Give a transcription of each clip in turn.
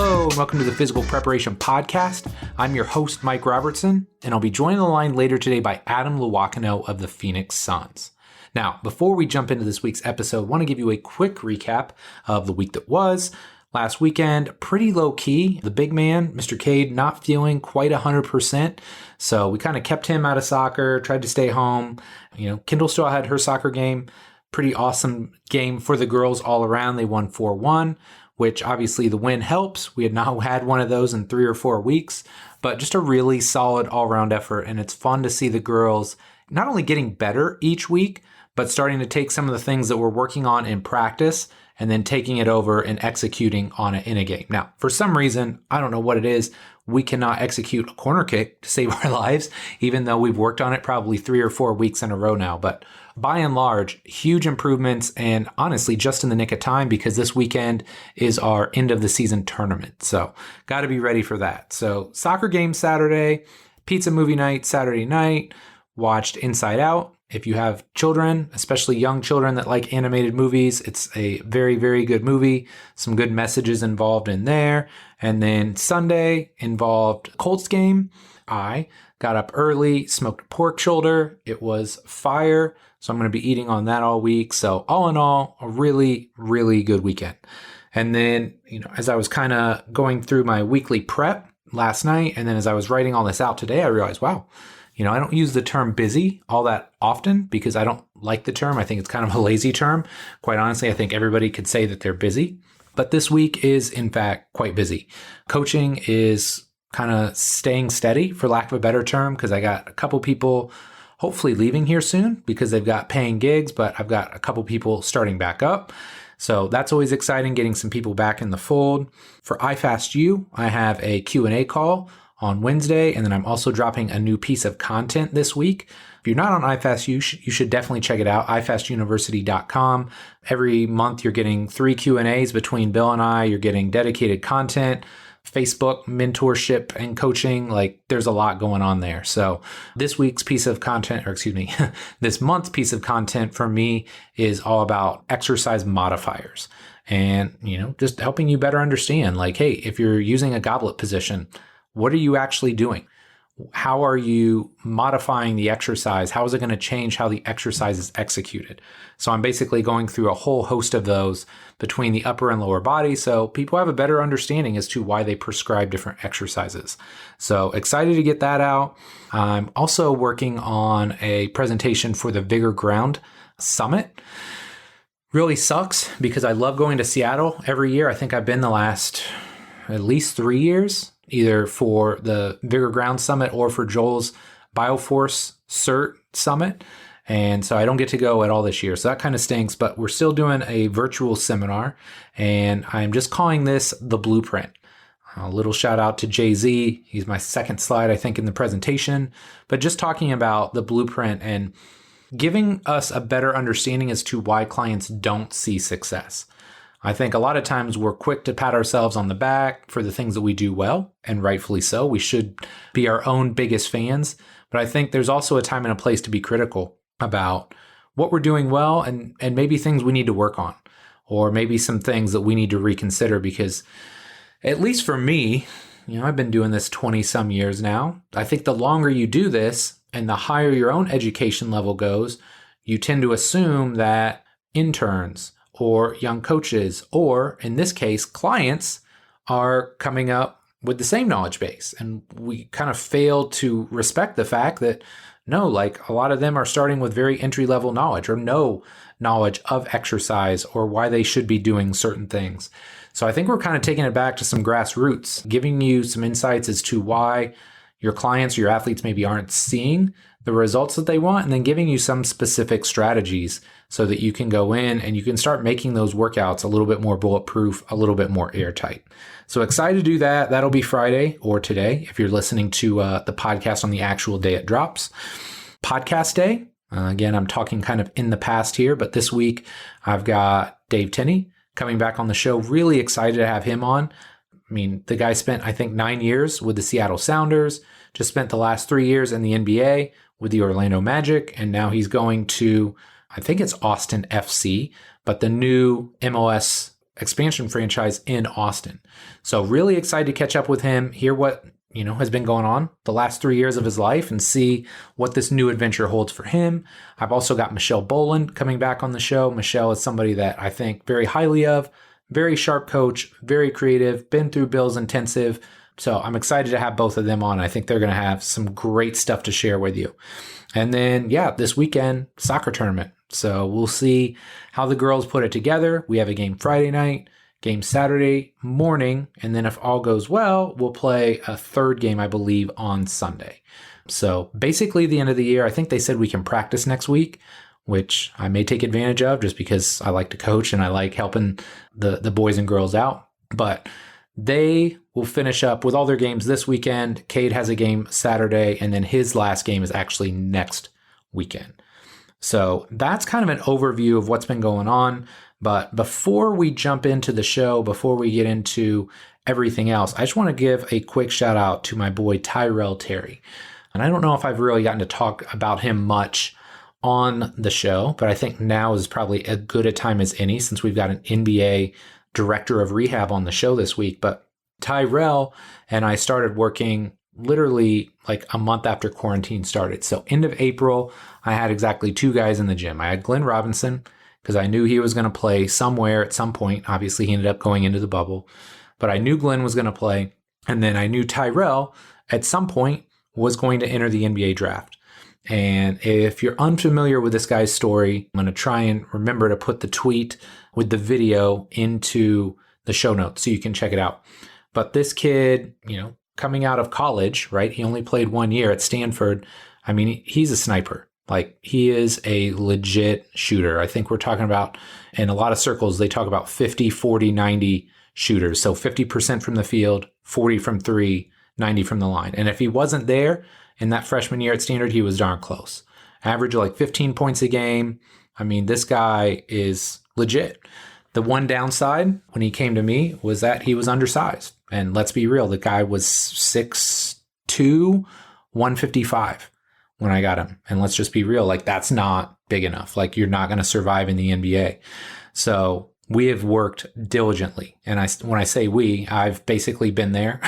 Hello, and welcome to the Physical Preparation Podcast. I'm your host, Mike Robertson, and I'll be joined on the line later today by Adam Loiacono of the Phoenix Suns. Now, before we jump into this week's episode, I want to give you a quick recap of the week that was. Last weekend, pretty low-key. The big man, Mr. Cade, not feeling quite 100%, so we kind of kept him out of soccer, tried to stay home. Kendall still had her soccer game. Pretty awesome game for the girls all around. They won 4-1. Which obviously the win helps. We had not had one of those in 3 or 4 weeks, but just a really solid all-around effort. And it's fun to see the girls not only getting better each week, but starting to take some of the things that we're working on in practice and then taking it over and executing on it in a game. Now, for some reason, I don't know what it is, we cannot execute a corner kick to save our lives, even though we've worked on it probably 3 or 4 weeks in a row now. But by and large, huge improvements, and honestly, just in the nick of time because this weekend is our end of the season tournament. So got to be ready for that. So soccer game Saturday, pizza movie night Saturday night, watched Inside Out. If you have children, especially young children that like animated movies, it's a very, very good movie. Some good messages involved in there. And then Sunday involved Colts game. I got up early, smoked a pork shoulder. It was fire. So I'm going to be eating on that all week. So all in all, a really, really good weekend. And then, as I was kind of going through my weekly prep last night, and then as I was writing all this out today, I realized, wow, I don't use the term busy all that often because I don't like the term. I think it's kind of a lazy term. Quite honestly, I think everybody could say that they're busy. But this week is, in fact, quite busy. Coaching is kind of staying steady, for lack of a better term, because I got a couple people hopefully leaving here soon because they've got paying gigs, but I've got a couple people starting back up. So that's always exciting, getting some people back in the fold. For iFastU, I have a Q&A call on Wednesday, and then I'm also dropping a new piece of content this week. If you're not on iFastU, you should definitely check it out, ifastuniversity.com. Every month you're getting 3 Q&As between Bill and I. You're getting dedicated content, Facebook mentorship and coaching. Like there's a lot going on there. So this month's piece of content for me is all about exercise modifiers and, just helping you better understand like, hey, if you're using a goblet position, what are you actually doing? How are you modifying the exercise? How is it going to change how the exercise is executed? So I'm basically going through a whole host of those between the upper and lower body so people have a better understanding as to why they prescribe different exercises. So excited to get that out. I'm also working on a presentation for the Vigor Ground Summit. Really sucks because I love going to Seattle every year. I think I've been the last at least 3 years, either for the Vigor Ground Summit or for Joel's Bioforce Cert Summit. And so I don't get to go at all this year. So that kind of stinks, but we're still doing a virtual seminar and I'm just calling this the Blueprint. A little shout out to Jay-Z. He's my second slide, I think, in the presentation, but just talking about the blueprint and giving us a better understanding as to why clients don't see success. I think a lot of times we're quick to pat ourselves on the back for the things that we do well, and rightfully so. We should be our own biggest fans. But I think there's also a time and a place to be critical about what we're doing well and maybe things we need to work on, or maybe some things that we need to reconsider because, at least for me, I've been doing this 20 some years now. I think the longer you do this and the higher your own education level goes, you tend to assume that interns or young coaches, or in this case, clients are coming up with the same knowledge base. And we kind of fail to respect the fact that no, like a lot of them are starting with very entry-level knowledge or no knowledge of exercise or why they should be doing certain things. So I think we're kind of taking it back to some grassroots, giving you some insights as to why your clients or your athletes maybe aren't seeing the results that they want, and then giving you some specific strategies so that you can go in and you can start making those workouts a little bit more bulletproof, a little bit more airtight. So excited to do that. That'll be Friday or today if you're listening to the podcast on the actual day it drops. Podcast day. Again, I'm talking kind of in the past here, but this week I've got Dave Tenney coming back on the show. Really excited to have him on. I mean, the guy spent, I think, 9 years with the Seattle Sounders, just spent the last 3 years in the NBA with the Orlando Magic, and now he's going to, I think it's Austin FC, but the new MLS expansion franchise in Austin. So really excited to catch up with him, hear what has been going on the last 3 years of his life and see what this new adventure holds for him. I've also got Michelle Boland coming back on the show. Michelle is somebody that I think very highly of, very sharp coach, very creative, been through Bills Intensive. So I'm excited to have both of them on. I think they're going to have some great stuff to share with you. And then, this weekend, soccer tournament. So we'll see how the girls put it together. We have a game Friday night, game Saturday morning, and then if all goes well, we'll play a third game, I believe, on Sunday. So basically the end of the year, I think they said we can practice next week, which I may take advantage of just because I like to coach and I like helping the boys and girls out. But they will finish up with all their games this weekend. Cade has a game Saturday, and then his last game is actually next weekend. So that's kind of an overview of what's been going on. But before we jump into the show, before we get into everything else, I just want to give a quick shout out to my boy Tyrell Terry. And I don't know if I've really gotten to talk about him much on the show, but I think now is probably as good a time as any since we've got an NBA Director of Rehab on the show this week. But Tyrell and I started working literally like a month after quarantine started. So end of April, I had exactly 2 guys in the gym. I had Glenn Robinson, because I knew he was going to play somewhere at some point. Obviously, he ended up going into the bubble. But I knew Glenn was going to play. And then I knew Tyrell at some point was going to enter the NBA draft. And if you're unfamiliar with this guy's story, I'm going to try and remember to put the tweet with the video into the show notes so you can check it out. But this kid, coming out of college, right? He only played 1 year at Stanford. I mean, he's a sniper. Like, he is a legit shooter. I think we're talking about, in a lot of circles, they talk about 50, 40, 90 shooters. So 50% from the field, 40 from 3, 90 from the line. And if he wasn't there in that freshman year at Stanford, he was darn close. Average of like 15 points a game. I mean, this guy is legit. The one downside when he came to me was that he was undersized. And let's be real, the guy was 6'2", 155. When I got him. And let's just be real, like, that's not big enough. Like, you're not going to survive in the NBA. So we have worked diligently. And when I say we, I've basically been there.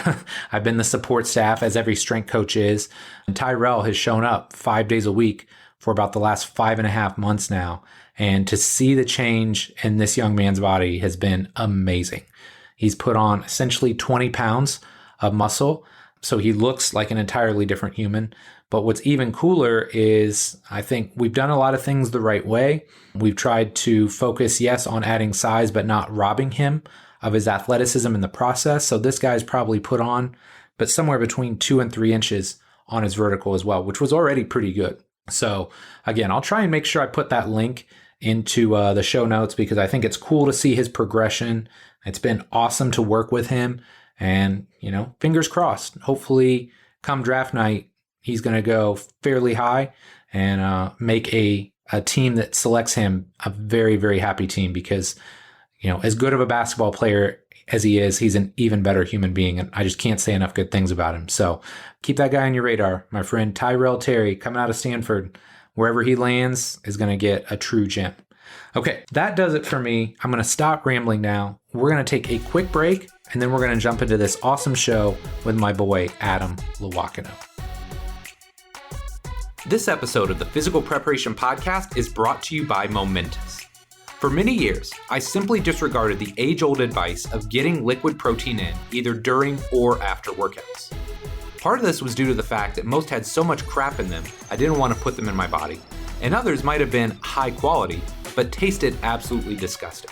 I've been the support staff, as every strength coach is. And Tyrell has shown up 5 days a week for about the last 5.5 months now. And to see the change in this young man's body has been amazing. He's put on essentially 20 pounds of muscle. So he looks like an entirely different human. But what's even cooler is I think we've done a lot of things the right way. We've tried to focus, yes, on adding size, but not robbing him of his athleticism in the process. So this guy's probably put on, but somewhere between 2 and 3 inches on his vertical as well, which was already pretty good. So again, I'll try and make sure I put that link into the show notes because I think it's cool to see his progression. It's been awesome to work with him. And, fingers crossed, hopefully come draft night, he's going to go fairly high and make a team that selects him a very, very happy team because, as good of a basketball player as he is, he's an even better human being. And I just can't say enough good things about him. So keep that guy on your radar. My friend Tyrell Terry, coming out of Stanford, wherever he lands is going to get a true gem. Okay, that does it for me. I'm going to stop rambling now. We're going to take a quick break, and then we're going to jump into this awesome show with my boy, Adam Loiacono. This episode of the Physical Preparation Podcast is brought to you by Momentous. For many years, I simply disregarded the age-old advice of getting liquid protein in either during or after workouts. Part of this was due to the fact that most had so much crap in them, I didn't want to put them in my body, and others might have been high quality, but tasted absolutely disgusting.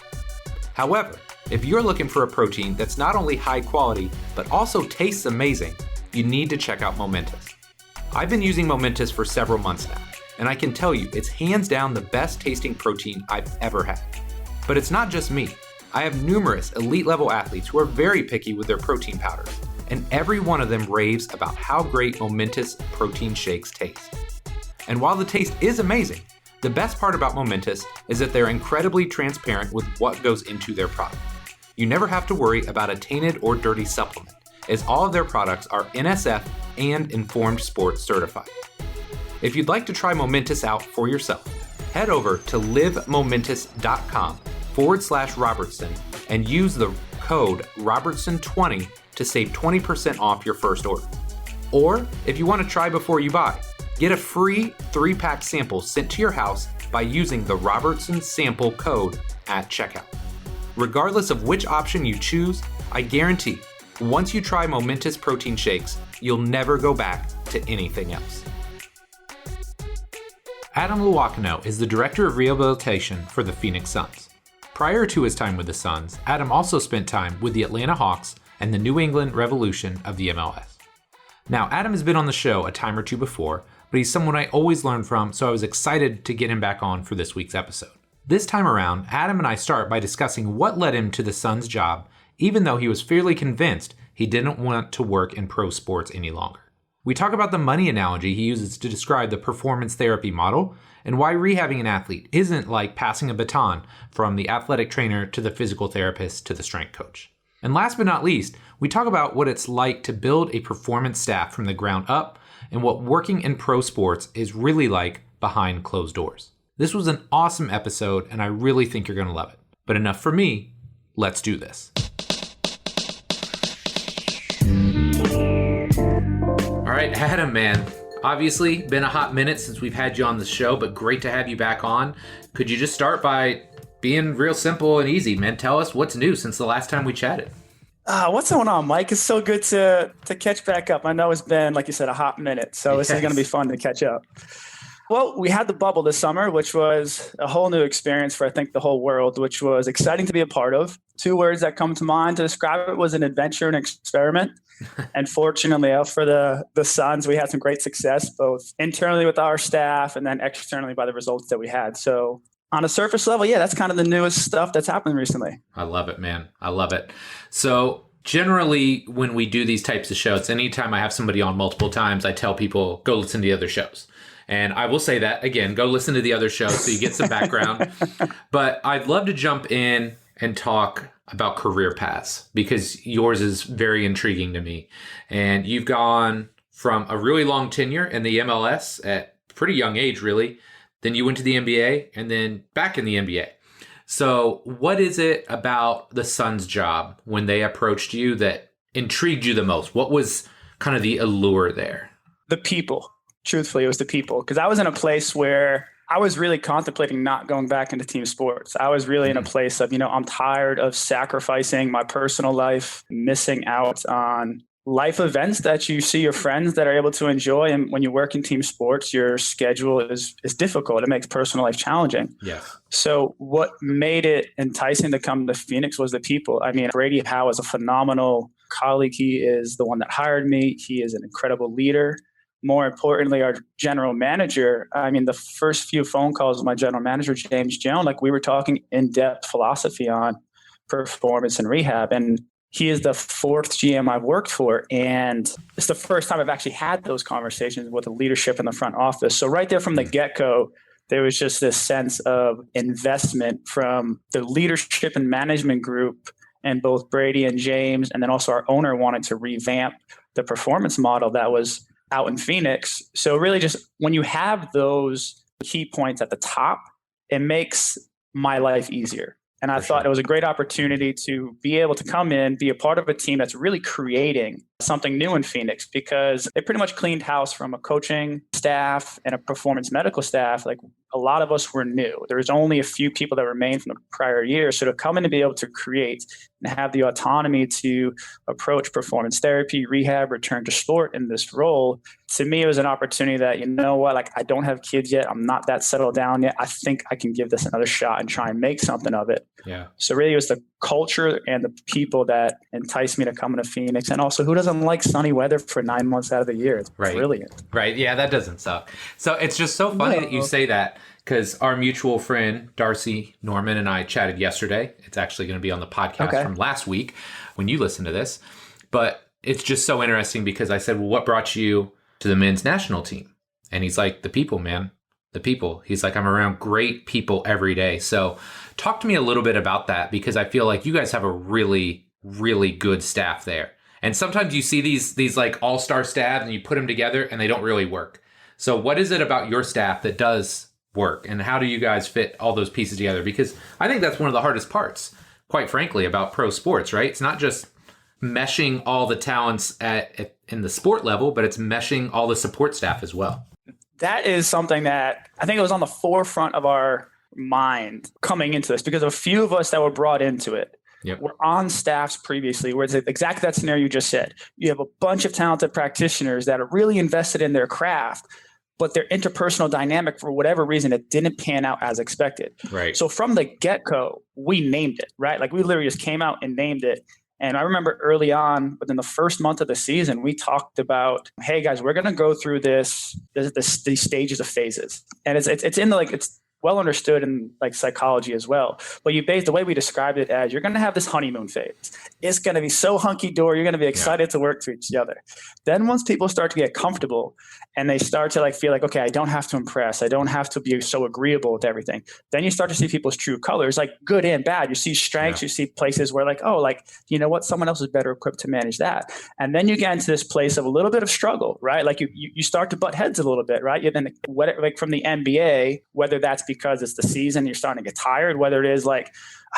However, if you're looking for a protein that's not only high quality, but also tastes amazing, you need to check out Momentous. I've been using Momentous for several months now, and I can tell you it's hands down the best tasting protein I've ever had. But it's not just me. I have numerous elite level athletes who are very picky with their protein powders, and every one of them raves about how great Momentous protein shakes taste. And while the taste is amazing, the best part about Momentous is that they're incredibly transparent with what goes into their product. You never have to worry about a tainted or dirty supplement, as all of their products are NSF and Informed Sport certified. If you'd like to try Momentous out for yourself, head over to livemomentous.com Robertson and use the code Robertson20 to save 20% off your first order. Or if you want to try before you buy, get a free 3-pack sample sent to your house by using the Robertson sample code at checkout. Regardless of which option you choose, I guarantee once you try Momentous protein shakes, you'll never go back to anything else. Adam Loiacono is the Director of Rehabilitation for the Phoenix Suns. Prior to his time with the Suns, Adam also spent time with the Atlanta Hawks and the New England Revolution of the MLS. Now, Adam has been on the show a time or two before, but he's someone I always learn from, so I was excited to get him back on for this week's episode. This time around, Adam and I start by discussing what led him to the Suns job, even though he was fairly convinced he didn't want to work in pro sports any longer. We talk about the money analogy he uses to describe the performance therapy model, and why rehabbing an athlete isn't like passing a baton from the athletic trainer to the physical therapist to the strength coach. And last but not least, we talk about what it's like to build a performance staff from the ground up and what working in pro sports is really like behind closed doors. This was an awesome episode, and I really think you're going to love it. But enough for me. Let's do this. All right, Adam, man. Obviously, been a hot minute since we've had you on the show, but great to have you back on. Could you just start by being real simple and easy, man? Tell us what's new since the last time we chatted. What's going on, Mike? It's so good to catch back up. I know it's been, like you said, a hot minute, so This is going to be fun to catch up. Well, we had the bubble this summer, which was a whole new experience for, I think, the whole world, which was exciting to be a part of. 2 words that come to mind to describe it was an adventure and experiment. And fortunately for the Suns, we had some great success, both internally with our staff and then externally by the results that we had. So on a surface level, yeah, that's kind of the newest stuff that's happened recently. I love it, man. I love it. So generally, when we do these types of shows, anytime I have somebody on multiple times, I tell people, go listen to the other shows. And I will say that, again, go listen to the other shows so you get some background. But I'd love to jump in and talk about career paths because yours is very intriguing to me. And you've gone from a really long tenure in the MLS at a pretty young age, really. Then you went to the NBA and then back in the NBA. So what is it about the Suns job when they approached you that intrigued you the most? What was kind of the allure there? The people. Truthfully, it was the people, because I was in a place where I was really contemplating not going back into team sports. I was really in a place of, I'm tired of sacrificing my personal life, missing out on life events that you see your friends that are able to enjoy. And when you work in team sports, your schedule is difficult. It makes personal life challenging. Yes. So what made it enticing to come to Phoenix was the people. I mean, Brady Howe is a phenomenal colleague. He is the one that hired me. He is an incredible leader. More importantly, our general manager, I mean, the first few phone calls with my general manager, James Jones, like we were talking in-depth philosophy on performance and rehab. And he is the 4th GM I've worked for. And it's the first time I've actually had those conversations with the leadership in the front office. So right there from the get-go, there was just this sense of investment from the leadership and management group, and both Brady and James, and then also our owner wanted to revamp the performance model that was out in Phoenix. So really just when you have those key points at the top, it makes my life easier. And I thought it was a great opportunity to be able to come in, be a part of a team that's really creating something new in Phoenix, because they pretty much cleaned house from a coaching staff and a performance medical staff. Like a lot of us were new. There was only a few people that remained from the prior year. So to come in and be able to create and have the autonomy to approach performance therapy, rehab, return to sport in this role, to me, it was an opportunity that, like I don't have kids yet. I'm not that settled down yet. I think I can give this another shot and try and make something of it. Yeah. So really it was the culture and the people that enticed me to come into Phoenix. And also, who doesn't like sunny weather for 9 months out of the year? It's brilliant. Right. Yeah, that doesn't suck. So it's just so funny that you say that, because our mutual friend, Darcy Norman, and I chatted yesterday. It's actually going to be on the podcast from last week when you listen to this. But it's just so interesting because I said, well, what brought you to the men's national team? And he's like, the people, man. The people. He's like, I'm around great people every day. So talk to me a little bit about that, because I feel like you guys have a really, really good staff there. And sometimes you see these like all-star staff and you put them together and they don't really work. So what is it about your staff that does work? And how do you guys fit all those pieces together? Because I think that's one of the hardest parts, quite frankly, about pro sports, right? It's not just meshing all the talents in the sport level, but it's meshing all the support staff as well. That is something that I think it was on the forefront of our mind coming into this, because a few of us that were brought into it were on staffs previously where it's exactly that scenario you just said. You have a bunch of talented practitioners that are really invested in their craft, but their interpersonal dynamic, for whatever reason, it didn't pan out as expected. Right. So from the get-go, we named it, right? Like we literally just came out and named it. And I remember early on, within the first month of the season, we talked about, hey guys, we're going to go through these stages of phases. And it's in the, like, it's well understood in like psychology as well. But the way we described it as, you're going to have this honeymoon phase. It's going to be so hunky-dory. You're going to be excited to work to each other. Then once people start to get comfortable and they start to like feel like, okay, I don't have to impress. I don't have to be so agreeable with everything. Then you start to see people's true colors, like good and bad. You see strengths, you see places where like, oh, like, you know what, someone else is better equipped to manage that. And then you get into this place of a little bit of struggle, right? Like you start to butt heads a little bit, right? Then like from the NBA, whether that's because it's the season, you're starting to get tired, whether it is like,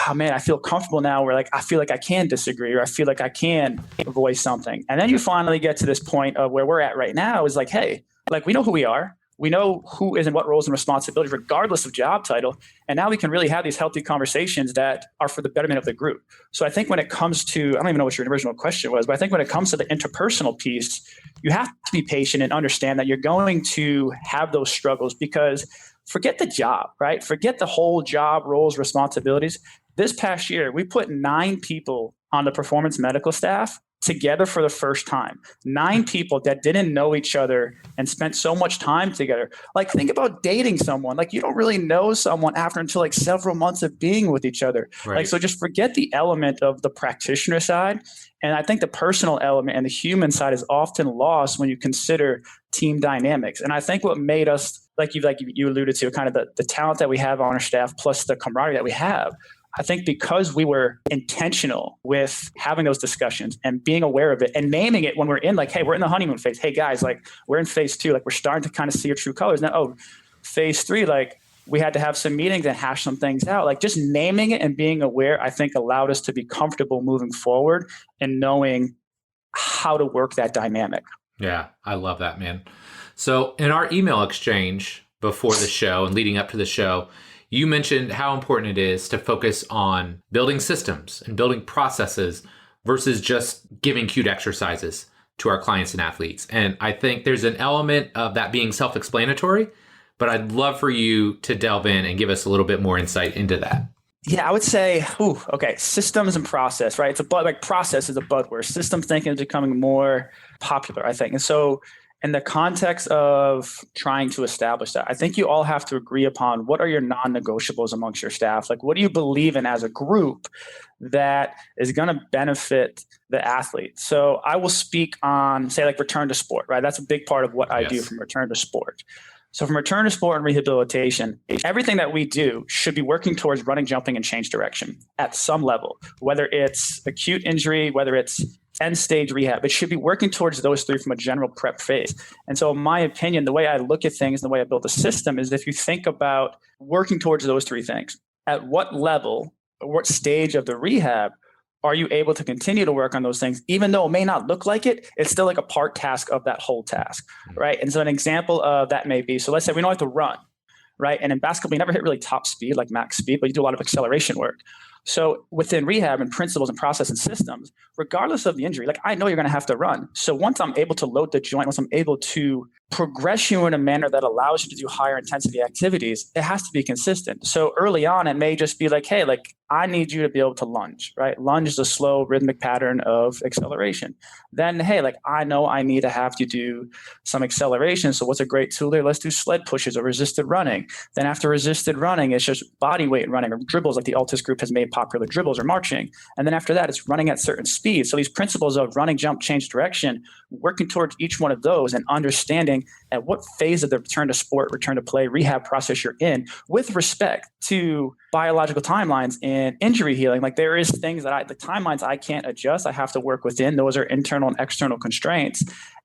oh man, I feel comfortable now where like I feel like I can disagree, or I feel like I can voice something. And then you finally get to this point of where we're at right now is like, hey, like we know who we are. We know who is in what roles and responsibilities, regardless of job title. And now we can really have these healthy conversations that are for the betterment of the group. So I think when it comes to, I don't even know what your original question was, but I think when it comes to the interpersonal piece, you have to be patient and understand that you're going to have those struggles, because forget the job, right? Forget the whole job, roles, responsibilities. This past year, we put 9 people on the performance medical staff together for the first time. 9 people that didn't know each other and spent so much time together. Like, think about dating someone. Like, you don't really know someone after until like several months of being with each other. Right. Like, so just forget the element of the practitioner side. And I think the personal element and the human side is often lost when you consider team dynamics. And I think what made us, like you alluded to, kind of the talent that we have on our staff plus the camaraderie that we have, I think because we were intentional with having those discussions and being aware of it and naming it when we're in, like, hey, we're in the honeymoon phase. Hey guys, like we're in phase 2, like we're starting to kind of see your true colors. Now, oh, phase 3, like we had to have some meetings and hash some things out. Like just naming it and being aware, I think allowed us to be comfortable moving forward and knowing how to work that dynamic. Yeah, I love that, man. So in our email exchange before the show and leading up to the show, you mentioned how important it is to focus on building systems and building processes versus just giving cute exercises to our clients and athletes. And I think there's an element of that being self-explanatory, but I'd love for you to delve in and give us a little bit more insight into that. Yeah, I would say, systems and process, right? Process is a buzzword. System thinking is becoming more popular, I think. And so in the context of trying to establish that, I think you all have to agree upon what are your non-negotiables amongst your staff. Like, what do you believe in as a group that is going to benefit the athlete? So I will speak on, say, like return to sport, right? That's a big part of what I do from return to sport. So from return to sport and rehabilitation, everything that we do should be working towards running, jumping, and change direction at some level, whether it's acute injury, whether it's end stage rehab. It should be working towards those 3 from a general prep phase. And so in my opinion, the way I look at things, the way I build the system is if you think about working towards those 3 things, at what level, or what stage of the rehab are you able to continue to work on those things, even though it may not look like it, it's still like a part task of that whole task, right? And so an example of that may be, so let's say we don't have to run, right? And in basketball, you never hit really top speed, like max speed, but you do a lot of acceleration work. So within rehab and principles and process and systems, regardless of the injury, like I know you're going to have to run. So once I'm able to load the joint, once I'm able to progress you in a manner that allows you to do higher intensity activities, it has to be consistent. So early on, it may just be like, hey, like I need you to be able to lunge, right? Lunge is a slow rhythmic pattern of acceleration. Then, hey, like I know I need to have you do some acceleration. So what's a great tool there? Let's do sled pushes or resisted running. Then after resisted running, it's just body weight running or dribbles, like the Altus group has made popular, dribbles or marching. And then after that, it's running at certain speeds. So these principles of running, jump, change direction, working towards each one of those and understanding at what phase of the return to sport, return to play, rehab process you're in with respect to biological timelines and injury healing. Like there is things that the timelines I can't adjust. I have to work within. Those are internal and external constraints.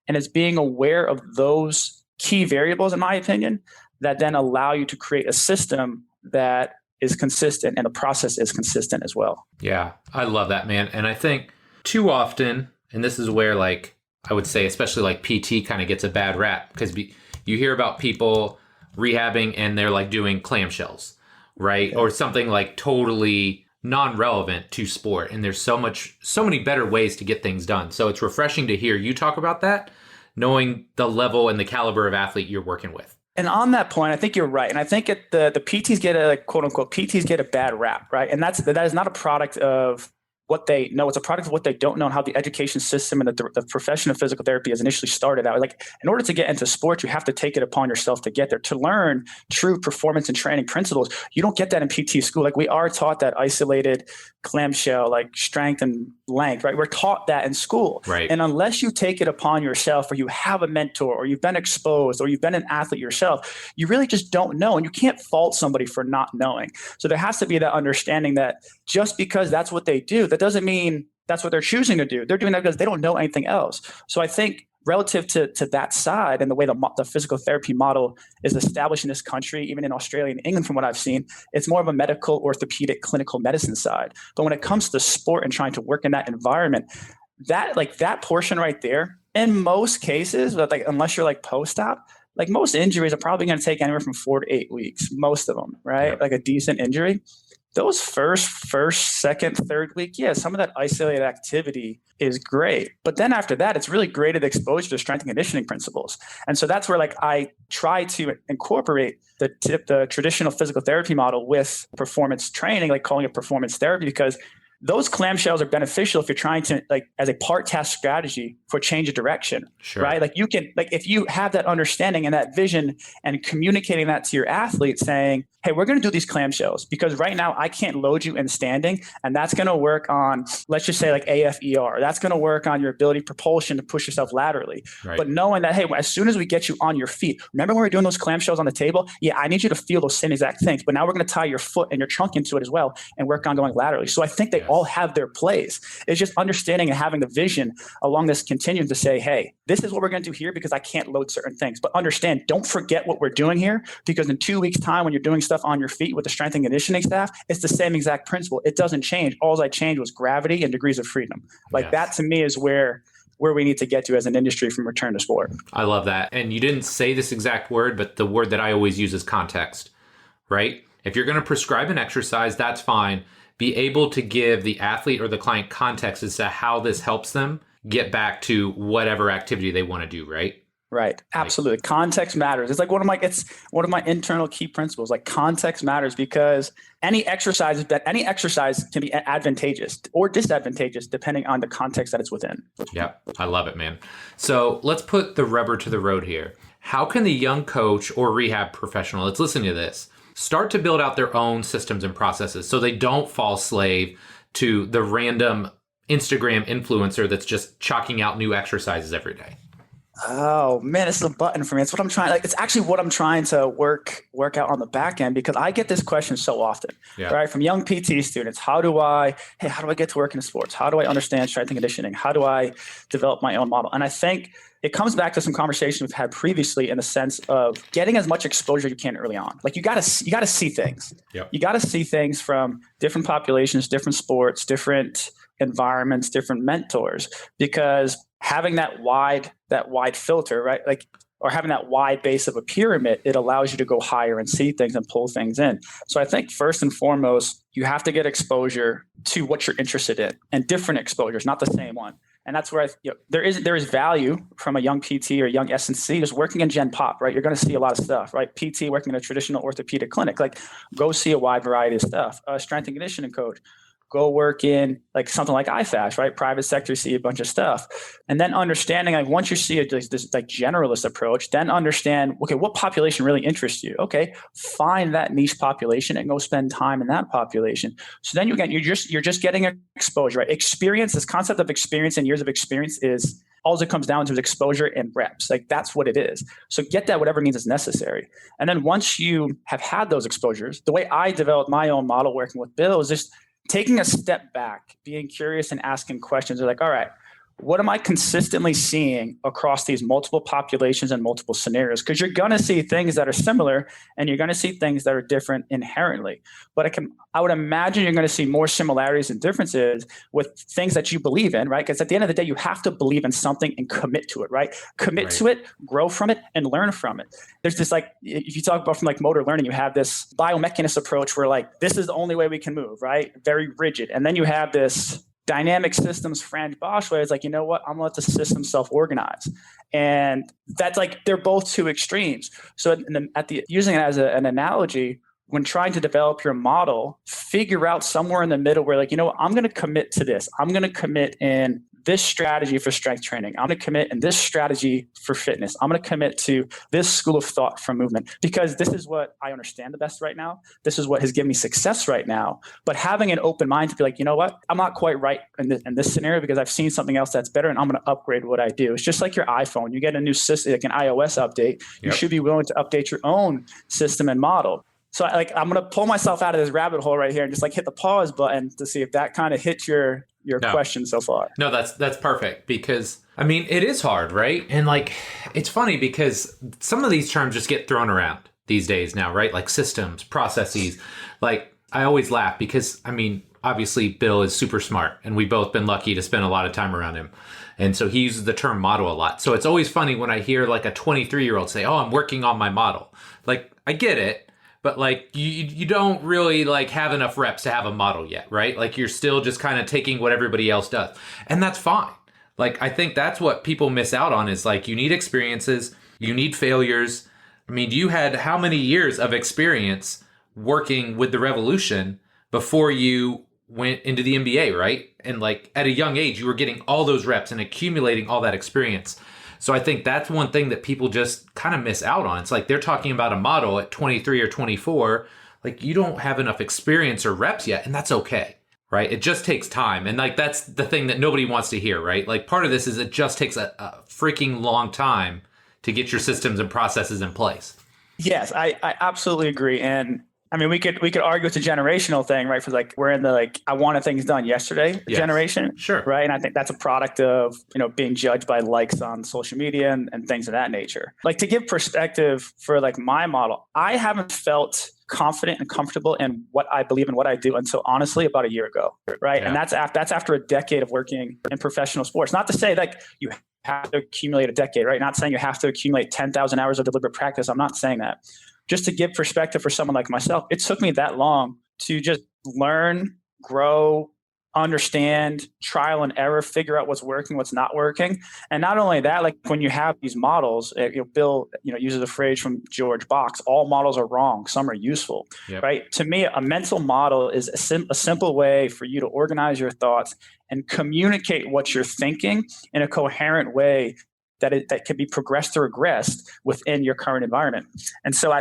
And it's being aware of those key variables, in my opinion, that then allow you to create a system that is consistent and the process is consistent as well. Yeah, I love that, man. And I think too often, and this is where like I would say, especially like PT kind of gets a bad rap, because you hear about people rehabbing and they're like doing clamshells, right? Yeah. Or something like totally non-relevant to sport. And there's so many better ways to get things done. So it's refreshing to hear you talk about that, knowing the level and the caliber of athlete you're working with. And on that point, I think you're right. And I think the PTs get a quote unquote PTs get a bad rap, right? And that is not a product of what they know. It's a product of what they don't know and how the education system and the profession of physical therapy has initially started out. Like, in order to get into sports, you have to take it upon yourself to get there, to learn true performance and training principles. You don't get that in PT school. Like, we are taught that isolated clamshell, like strength and length, right? We're taught that in school. Right. And unless you take it upon yourself, or you have a mentor, or you've been exposed, or you've been an athlete yourself, you really just don't know. And you can't fault somebody for not knowing. So there has to be that understanding that just because that's what they do, that doesn't mean that's what they're choosing to do. They're doing that because they don't know anything else. So I think relative to that side and the way the physical therapy model is established in this country, even in Australia and England, from what I've seen, it's more of a medical, orthopedic, clinical medicine side. But when it comes to sport and trying to work in that environment, that portion right there, in most cases, like unless you're like post-op, like most injuries are probably going to take anywhere from 4 to 8 weeks, most of them, right? Yeah. Like a decent injury. Those first, second, third week, yeah, some of that isolated activity is great. But then after that, it's really graded exposure to strength and conditioning principles. And so that's where like I try to incorporate the traditional physical therapy model with performance training, like calling it performance therapy, because those clamshells are beneficial if you're trying to, like, as a part task strategy for change of direction, sure. Right? Like you can, like, if you have that understanding and that vision and communicating that to your athlete saying, hey, we're going to do these clamshells because right now I can't load you in standing, and that's going to work on, let's just say like AFER. That's going to work on your ability propulsion to push yourself laterally. Right. But knowing that, hey, as soon as we get you on your feet, remember when we were doing those clamshells on the table? Yeah, I need you to feel those same exact things, but now we're going to tie your foot and your trunk into it as well and work on going laterally. So I think they all have their place. It's just understanding and having the vision along this continuum to say, hey, this is what we're going to do here because I can't load certain things. But understand, don't forget what we're doing here, because in 2 weeks' time when you're doing stuff on your feet with the strength and conditioning staff, it's the same exact principle. It doesn't change. All I changed was gravity and degrees of freedom. Like that to me is where we need to get to as an industry from return to sport. I love that. And you didn't say this exact word, but the word that I always use is context, right? If you're going to prescribe an exercise, that's fine. Be able to give the athlete or the client context as to how this helps them get back to whatever activity they want to do, right? Right. Absolutely. Context matters. It's like one of my internal key principles. Like, context matters, because any exercise can be advantageous or disadvantageous depending on the context that it's within. Yeah, I love it, man. So let's put the rubber to the road here. How can the young coach or rehab professional that's listening to this start to build out their own systems and processes so they don't fall slave to the random Instagram influencer that's just chalking out new exercises every day? Oh man, it's a button for me. It's what I'm trying. Like, it's actually what I'm trying to work out on the back end, because I get this question so often, right? From young PT students, how do I get to work in sports? How do I understand strength and conditioning? How do I develop my own model? And I think it comes back to some conversations we've had previously in the sense of getting as much exposure you can early on. Like, you got to see things. Yep. You got to see things from different populations, different sports, different environments, different mentors, because having that wide filter, right? Like, or having that wide base of a pyramid, it allows you to go higher and see things and pull things in. So I think first and foremost, you have to get exposure to what you're interested in, and different exposures, not the same one. And that's where there is value from a young PT or young S&C just working in Gen Pop, right? You're going to see a lot of stuff, right? PT working in a traditional orthopedic clinic, like, go see a wide variety of stuff. Strength and conditioning coach, go work in like something like IFASH, right? Private sector, see a bunch of stuff. And then understanding, like, once you see this like generalist approach, then understand, okay, what population really interests you? Okay, find that niche population and go spend time in that population. So then you're just getting exposure, right? Experience, this concept of experience and years of experience is all it comes down to is exposure and reps. Like, that's what it is. So get that whatever means is necessary. And then once you have had those exposures, the way I developed my own model working with Bill is just taking a step back, being curious and asking questions. They're like, all right, what am I consistently seeing across these multiple populations and multiple scenarios? Because you're going to see things that are similar and you're going to see things that are different inherently. But I would imagine you're going to see more similarities and differences with things that you believe in, right? Because at the end of the day, you have to believe in something and commit to it, right? Commit to it, grow from it, and learn from it. There's this if you talk about from motor learning, you have this biomechanist approach where this is the only way we can move, right? Very rigid. And then you have this dynamic systems Franz Bosch way. It's you know what? I'm going to let the system self-organize. And that's they're both two extremes. So using it as an analogy, when trying to develop your model, figure out somewhere in the middle where you know what? I'm going to commit to this. I'm going to commit in this strategy for strength training. I'm going to commit in this strategy for fitness. I'm going to commit to this school of thought for movement because this is what I understand the best right now. This is what has given me success right now. But having an open mind to be you know what? I'm not quite right in this scenario because I've seen something else that's better and I'm going to upgrade what I do. It's just like your iPhone. You get a new system, an iOS update. You should be willing to update your own system and model. So I'm going to pull myself out of this rabbit hole right here and just hit the pause button to see if that kind of hits your question so far. No, that's perfect because it is hard, right? And it's funny because some of these terms just get thrown around these days now, right? Like systems, processes. I always laugh because obviously Bill is super smart and we've both been lucky to spend a lot of time around him. And so he uses the term model a lot. So it's always funny when I hear a 23-year-old say, "Oh, I'm working on my model." I get it. But you don't really have enough reps to have a model yet, right? You're still just kind of taking what everybody else does. And that's fine. I think that's what people miss out on is you need experiences, you need failures. You had how many years of experience working with the Revolution before you went into the NBA, right? And at a young age, you were getting all those reps and accumulating all that experience. So I think that's one thing that people just kind of miss out on. It's they're talking about a model at 23 or 24. You don't have enough experience or reps yet, and that's okay, right? It just takes time. And that's the thing that nobody wants to hear, right? Part of this is it just takes a freaking long time to get your systems and processes in place. Yes, I absolutely agree. And we could argue it's a generational thing, right? For we're in the I wanted things done yesterday generation, sure, right? And I think that's a product of being judged by likes on social media and things of that nature. To give perspective for my model, I haven't felt confident and comfortable in what I believe in what I do until honestly about a year ago, right? Yeah. And that's after a decade of working in professional sports. Not to say you have to accumulate a decade, right? Not saying you have to accumulate 10,000 hours of deliberate practice. I'm not saying that. Just to give perspective for someone like myself, it took me that long to just learn, grow, understand, trial and error, figure out what's working, what's not working. And not only that, when you have these models, Bill, uses a phrase from George Box, all models are wrong, some are useful, right? To me, a mental model is a simple way for you to organize your thoughts and communicate what you're thinking in a coherent way that can be progressed or regressed within your current environment. And so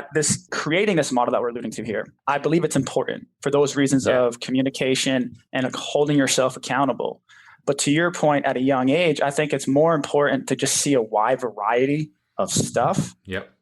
creating this model that we're alluding to here, I believe it's important for those reasons of communication and holding yourself accountable. But to your point, at a young age, I think it's more important to just see a wide variety of stuff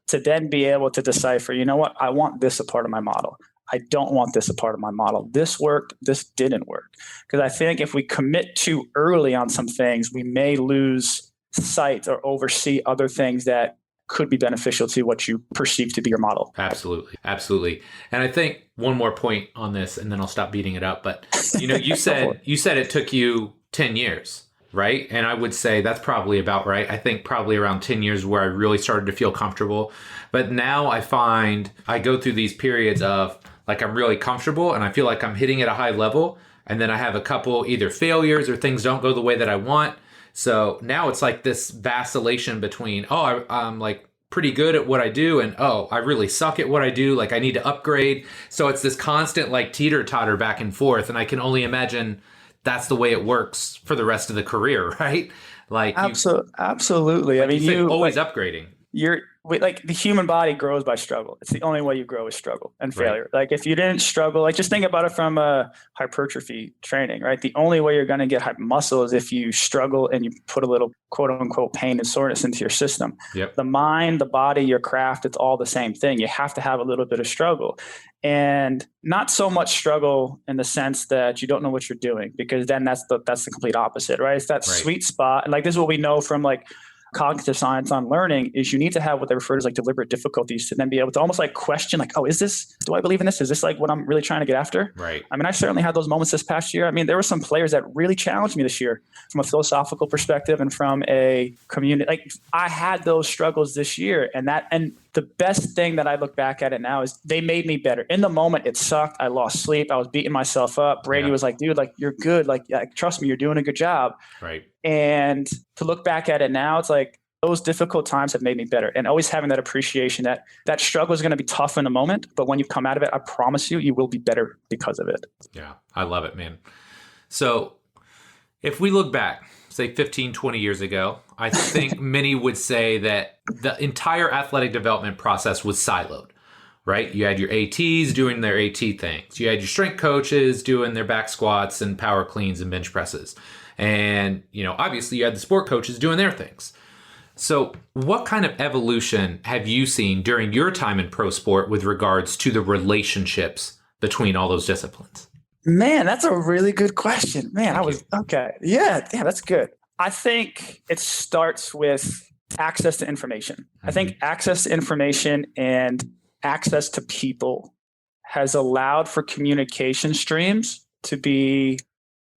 to then be able to decipher, you know what, I want this a part of my model. I don't want this a part of my model. This worked, this didn't work. Because I think if we commit too early on some things, we may lose sight or oversee other things that could be beneficial to what you perceive to be your model. Absolutely. And I think one more point on this, and then I'll stop beating it up. But you said it took you 10 years, right? And I would say that's probably about right. I think probably around 10 years where I really started to feel comfortable. But now I find I go through these periods of I'm really comfortable and I feel like I'm hitting at a high level. And then I have a couple either failures or things don't go the way that I want. So now it's this vacillation between, I'm pretty good at what I do and, I really suck at what I do. I need to upgrade. So it's this constant teeter-totter back and forth. And I can only imagine that's the way it works for the rest of the career, right? Absolutely. You're always upgrading. The human body grows by struggle. It's the only way you grow is struggle and failure. Right. If you didn't struggle, just think about it from hypertrophy training, right? The only way you're going to get muscle is if you struggle and you put a little quote unquote pain and soreness into your system. The mind, the body, your craft, it's all the same thing. You have to have a little bit of struggle. and not so much struggle in the sense that you don't know what you're doing, because then that's the complete opposite, right? It's that sweet spot. And like, this is what we know from like cognitive science on learning, is you need to have what they refer to as like deliberate difficulties to then be able to almost like question like, oh, do I believe in this? Is this like what I'm really trying to get after? Right. I mean, I certainly had those moments this past year. I mean, there were some players that really challenged me this year from a philosophical perspective and from a community. Like, I had those struggles this year, and the best thing that I look back at it now is they made me better. In the moment, it sucked. I lost sleep. I was beating myself up. Brady was like, dude, like, you're good. Like, trust me, you're doing a good job. Right. And to look back at it now, it's like those difficult times have made me better. And always having that appreciation that struggle is going to be tough in the moment, but when you come out of it, I promise you, you will be better because of it. Yeah, I love it, man. So if we look back, say 15, 20 years ago, I think many would say that the entire athletic development process was siloed, right? You had your ATs doing their AT things. You had your strength coaches doing their back squats and power cleans and bench presses. And, obviously you had the sport coaches doing their things. So what kind of evolution have you seen during your time in pro sport with regards to the relationships between all those disciplines? Man, that's a really good question. Man, okay. Yeah, that's good. I think it starts with access to information. Mm-hmm. I think access to information and access to people has allowed for communication streams to be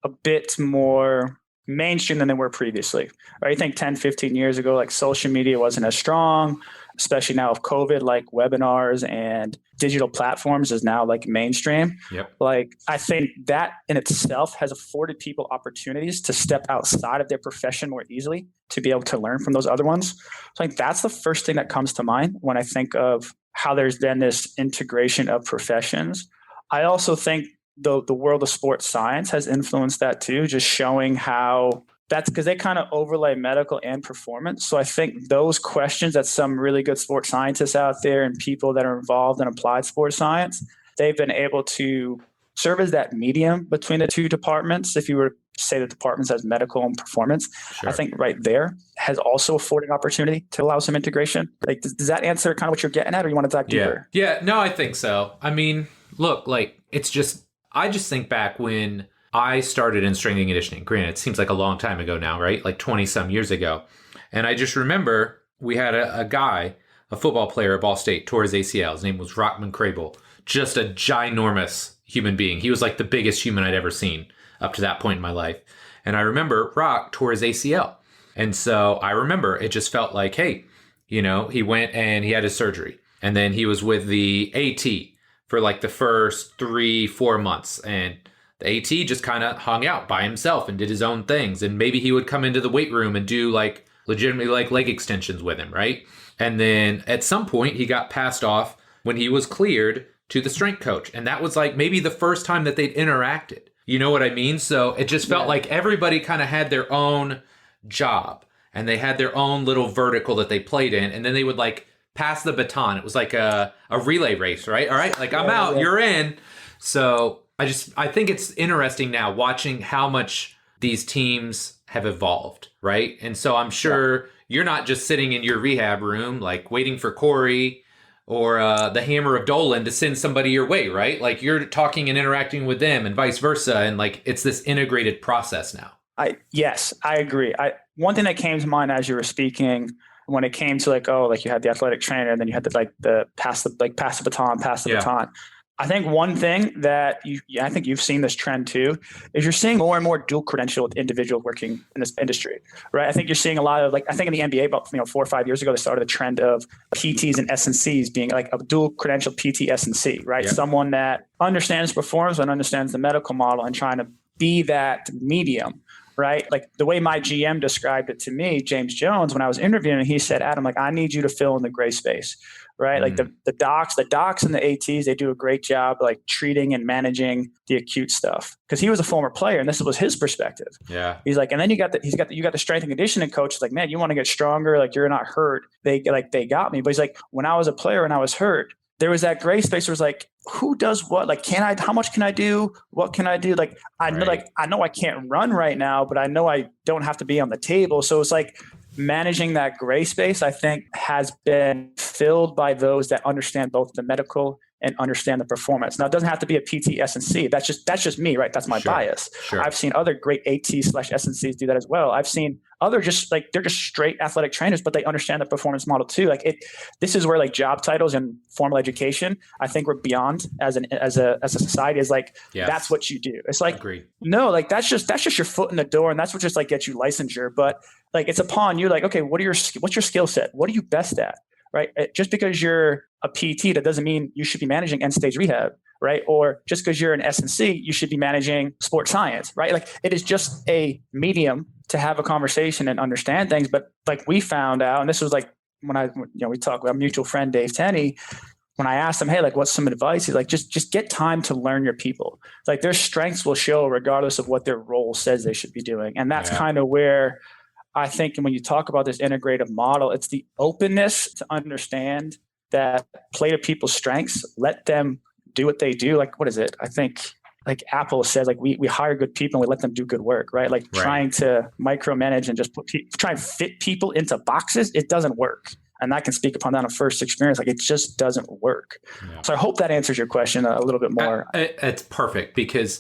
a bit more mainstream than they were previously. Right? I think 10, 15 years ago, like social media wasn't as strong, especially now with COVID, like webinars and digital platforms is now like mainstream. Yep. Like, I think that in itself has afforded people opportunities to step outside of their profession more easily to be able to learn from those other ones. So I think that's the first thing that comes to mind when I think of how there's been this integration of professions. I also think the world of sports science has influenced that too, just showing how that's because they kind of overlay medical and performance. So I think those questions that some really good sports scientists out there and people that are involved in applied sports science, they've been able to serve as that medium between the two departments. If you were to say the departments as medical and performance, sure. I think right there has also afforded opportunity to allow some integration. Like, does that answer kind of what you're getting at, or you want to dive deeper? Yeah, no, I think so. I mean, look, like I just think back when I started in strength and conditioning. Granted, it seems like a long time ago now, right? Like 20 some years ago. And I just remember we had a guy, a football player at Ball State, tore his ACL. His name was Rockman Crable. Just a ginormous human being. He was like the biggest human I'd ever seen up to that point in my life. And I remember Rock tore his ACL. And so I remember it just felt like, hey, he went and he had his surgery. And then he was with the AT for like the first 3-4 months. And the AT just kind of hung out by himself and did his own things. And maybe he would come into the weight room and do like legitimately like leg extensions with him, right? And then at some point he got passed off when he was cleared to the strength coach. And that was like maybe the first time that they'd interacted. You know what I mean? So it just felt like everybody kind of had their own job and they had their own little vertical that they played in. And then they would like pass the baton. It was like a relay race, right? All right, like I'm out, you're in. So I think it's interesting now watching how much these teams have evolved, right? And so I'm sure you're not just sitting in your rehab room, like waiting for Corey or the Hammer of Dolan to send somebody your way, right? Like you're talking and interacting with them and vice versa. And like, it's this integrated process now. Yes, I agree. One thing that came to mind as you were speaking, when it came to like, you had the athletic trainer and then you had the pass the baton. I think one thing that I think you've seen this trend too, is you're seeing more and more dual credentialed individuals working in this industry, right? I think you're seeing a lot of I think in the NBA about 4 or 5 years ago, they started the trend of PTs and S&Cs being like a dual credentialed PT S&C, right? Yeah. Someone that understands performance and understands the medical model and trying to be that medium. Right? Like the way my GM described it to me, James Jones, when I was interviewing, he said, Adam, like, I need you to fill in the gray space, right? Like the docs and the ATs, they do a great job, like treating and managing the acute stuff. Cause he was a former player and this was his perspective. Yeah. He's like, and then you got the strength and conditioning coach. Like, man, you want to get stronger. Like you're not hurt. They got me. But he's like, when I was a player and I was hurt, there was that gray space where it was like, who does what? Like, how much can I do? What can I do? Like, I know I can't run right now, but I know I don't have to be on the table. So it's like managing that gray space, I think, has been filled by those that understand both the medical and understand the performance. Now, it doesn't have to be a PT S&C. That's just me, right? That's my bias. Sure. I've seen other great AT/S&Cs do that as well. I've seen other they're just straight athletic trainers, but they understand the performance model too. This is where like job titles and formal education, I think we're beyond as a society, is like, that's what you do. It's like, Agreed. no, like that's just your foot in the door, and that's what just like gets you licensure. But like, it's upon you, like, okay, what's your skill set? What are you best at? Right? Just because you're a PT, that doesn't mean you should be managing end stage rehab, right? Or just because you're an S&C, you should be managing sports science, right? Like, it is just a medium to have a conversation and understand things. But like, we found out, and this was like when we talked about a mutual friend, Dave Tenney, when I asked him, hey, like, what's some advice? He's like, just get time to learn your people. It's like, their strengths will show regardless of what their role says they should be doing. And that's kind of where I think when you talk about this integrative model, it's the openness to understand that, play to people's strengths, let them do what they do. Like, what is it? I think like Apple says, like, we hire good people and we let them do good work, right? Like trying to micromanage and just try and fit people into boxes, it doesn't work. And I can speak upon that on first experience. Like, it just doesn't work. Yeah. So I hope that answers your question a little bit more. It's perfect because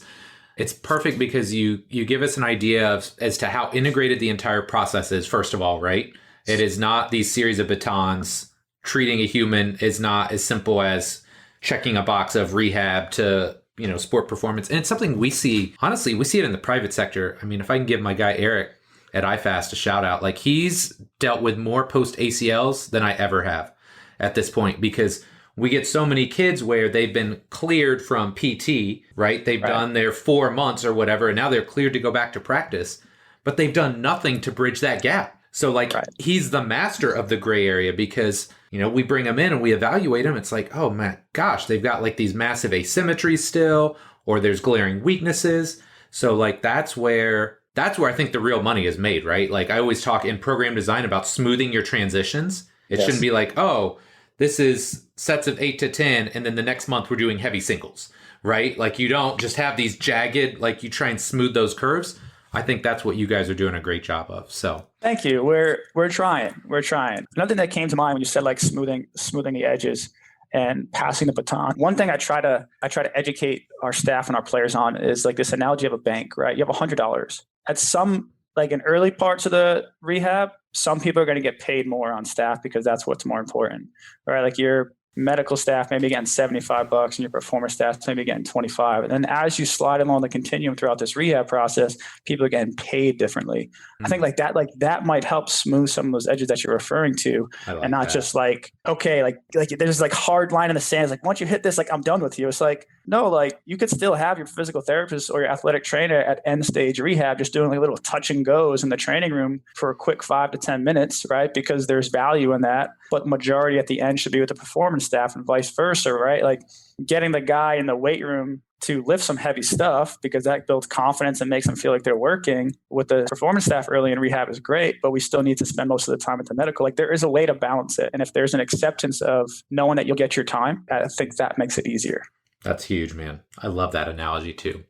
you give us an idea as to how integrated the entire process is, first of all, right? It is not these series of batons. Treating a human is not as simple as checking a box of rehab to, sport performance. And it's something we see, honestly, we see it in the private sector. I mean, if I can give my guy Eric at iFast a shout out, like, he's dealt with more post ACLs than I ever have at this point, because we get so many kids where they've been cleared from PT, right? They've done their 4 months or whatever, and now they're cleared to go back to practice, but they've done nothing to bridge that gap. So like, he's the master of the gray area, because, we bring him in and we evaluate him. It's like, oh my gosh, they've got like these massive asymmetries still, or there's glaring weaknesses. So like, that's where I think the real money is made, right? Like, I always talk in program design about smoothing your transitions. It shouldn't be like, oh, this is sets of 8 to 10, and then the next month we're doing heavy singles, right? Like, you don't just have these jagged, like, you try and smooth those curves. I think that's what you guys are doing a great job of. So thank you. We're trying. Another thing that came to mind when you said like smoothing the edges and passing the baton. One thing I try to educate our staff and our players on is like this analogy of a bank, right? You have $100. At some, like, in early parts of the rehab, some people are going to get paid more on staff because that's what's more important, right? Like, your medical staff maybe getting $75 and your performance staff maybe getting $25. And then as you slide along the continuum throughout this rehab process, people are getting paid differently. I think like that might help smooth some of those edges that you're referring to, and not just like, okay, like there's like hard line in the sand. It's like, once you hit this, like, I'm done with you. It's like, no, like, you could still have your physical therapist or your athletic trainer at end stage rehab just doing like little touch and goes in the training room for a quick 5 to 10 minutes, right? Because there's value in that. But majority at the end should be with the performance staff, and vice versa, right? Like, getting the guy in the weight room to lift some heavy stuff, because that builds confidence and makes them feel like they're working with the performance staff early in rehab, is great, but we still need to spend most of the time at the medical. Like, there is a way to balance it. And if there's an acceptance of knowing that you'll get your time, I think that makes it easier. That's huge, man. I love that analogy too.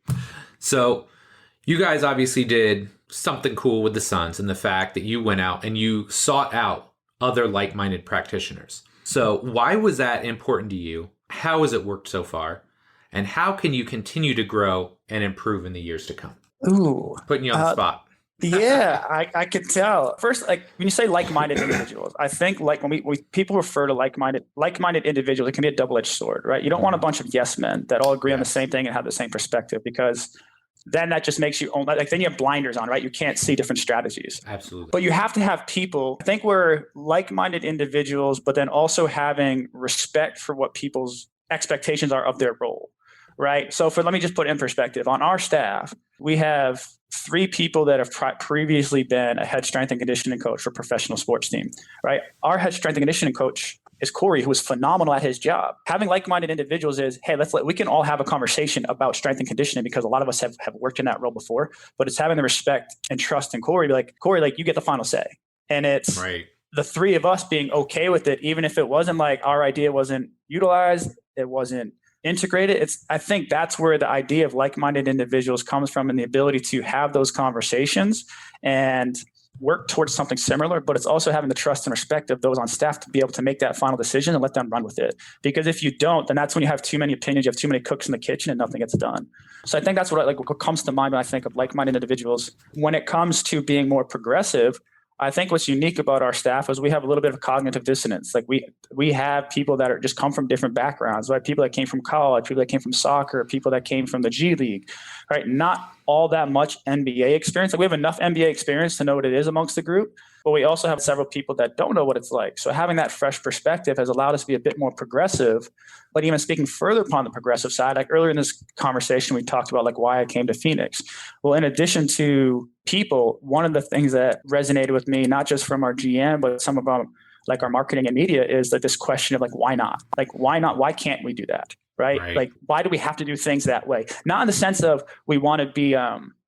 So you guys obviously did something cool with the Suns, and the fact that you went out and you sought out other like-minded practitioners. So why was that important to you? How has it worked so far? And how can you continue to grow and improve in the years to come? Ooh. Putting you on the spot. Yeah, I could tell. First, like, when you say like-minded individuals, I think like when people refer to like-minded individuals, it can be a double-edged sword, right? You don't want a bunch of yes men that all agree on the same thing and have the same perspective, because then that just makes you then you have blinders on, right? You can't see different strategies. Absolutely. But you have to have people. I think we're like-minded individuals, but then also having respect for what people's expectations are of their role, right? So let me just put it in perspective. On our staff, we have 3 people that have previously been a head strength and conditioning coach for a professional sports team, right? Our head strength and conditioning coach is Corey, who is phenomenal at his job. Having like-minded individuals is, hey, we can all have a conversation about strength and conditioning, because a lot of us have worked in that role before, but it's having the respect and trust in Corey. Be like, Corey, like, you get the final say. And it's the 3 of us being okay with it, even if it wasn't like our idea wasn't utilized, it wasn't integrated. I think that's where the idea of like-minded individuals comes from, and the ability to have those conversations. And work towards something similar, but it's also having the trust and respect of those on staff to be able to make that final decision and let them run with it. Because if you don't, then that's when you have too many opinions, you have too many cooks in the kitchen and nothing gets done. So I think that's what comes to mind when I think of like-minded individuals. When it comes to being more progressive, I think what's unique about our staff is we have a little bit of cognitive dissonance. Like we have people that are just come from different backgrounds, right? People that came from college, people that came from soccer, people that came from the G League, right? Not all that much NBA experience. Like we have enough NBA experience to know what it is amongst the group, but we also have several people that don't know what it's like. So having that fresh perspective has allowed us to be a bit more progressive. But even speaking further upon the progressive side, like earlier in this conversation, we talked about like why I came to Phoenix. Well, in addition to people, one of the things that resonated with me, not just from our GM, but some of our like our marketing and media, is like this question of like, why not? Like, why not? Why can't we do that? Right? Like, why do we have to do things that way? Not in the sense of we want to be